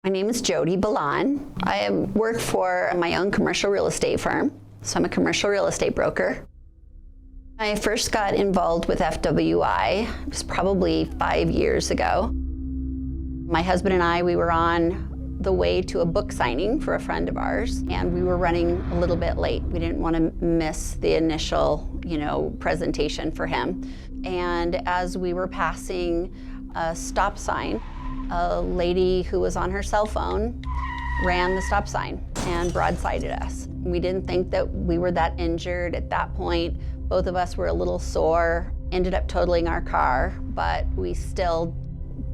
My name is Jody Balaun. I work for my own commercial real estate firm, so I'm a commercial real estate broker. I first got involved with FWI, it was probably 5 years ago. My husband and I, we were on the way to a book signing for a friend of ours, and we were running a little bit late. We didn't want to miss the initial, presentation for him. And as we were passing a stop sign, a lady who was on her cell phone ran the stop sign and broadsided us. We didn't think that we were that injured at that point. Both of us were a little sore, ended up totaling our car, but we still,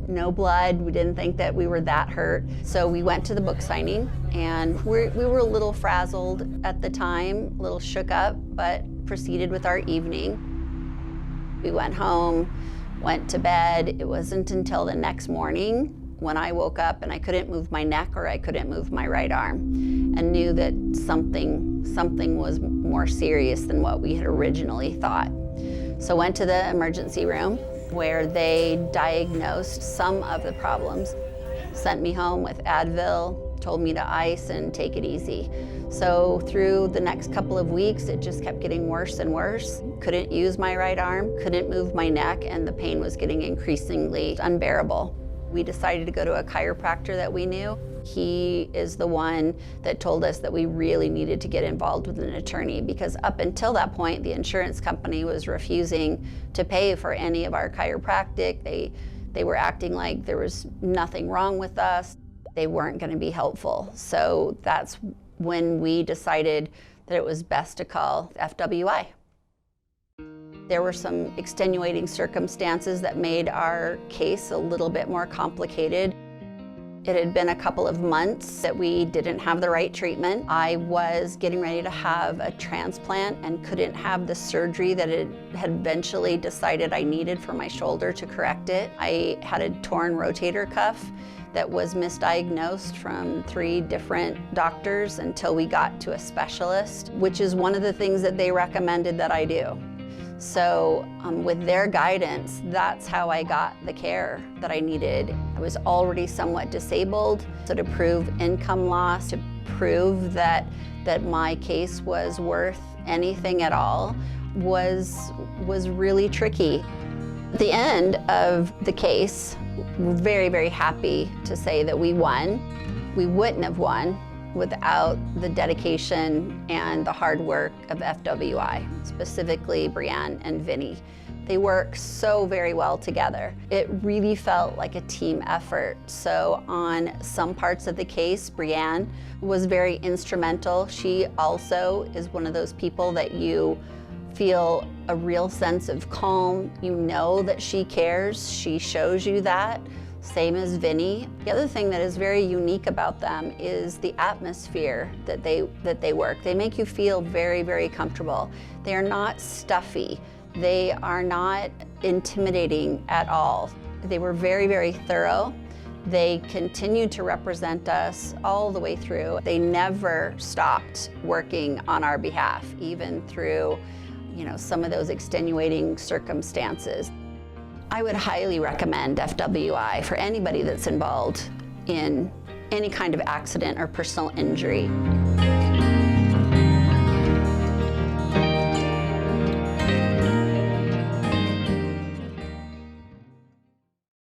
no blood. We didn't think that we were that hurt. So we went to the book signing, and we were a little frazzled at the time, a little shook up, but proceeded with our evening. We went home, went to bed. It wasn't until the next morning when I woke up and I couldn't move my neck or I couldn't move my right arm, and knew that something was more serious than what we had originally thought. So went to the emergency room where they diagnosed some of the problems, sent me home with Advil, told me to ice and take it easy. So through the next couple of weeks, it just kept getting worse and worse. Couldn't use my right arm, couldn't move my neck, and the pain was getting increasingly unbearable. We decided to go to a chiropractor that we knew. He is the one that told us that we really needed to get involved with an attorney, because up until that point, the insurance company was refusing to pay for any of our chiropractic. They were acting like there was nothing wrong with us. They weren't going to be helpful. So that's when we decided that it was best to call FWI. There were some extenuating circumstances that made our case a little bit more complicated. It had been a couple of months that we didn't have the right treatment. I was getting ready to have a transplant and couldn't have the surgery that it had eventually decided I needed for my shoulder to correct it. I had a torn rotator cuff that was misdiagnosed from 3 different doctors until we got to a specialist, which is one of the things that they recommended that I do. So with their guidance, that's how I got the care that I needed. I was already somewhat disabled, so to prove income loss, to prove that my case was worth anything at all was really tricky. At the end of the case, we're very, very happy to say that we won. We wouldn't have won without the dedication and the hard work of FWI, specifically Brianne and Vinny. They work so very well together. It really felt like a team effort. So on some parts of the case, Brianne was very instrumental. She also is one of those people that you feel a real sense of calm. You know that she cares. She shows you that. Same as Vinny. The other thing that is very unique about them is the atmosphere that they work. They make you feel very, very comfortable. They are not stuffy. They are not intimidating at all. They were very, very thorough. They continued to represent us all the way through. They never stopped working on our behalf, even through, some of those extenuating circumstances. I would highly recommend FWI for anybody that's involved in any kind of accident or personal injury.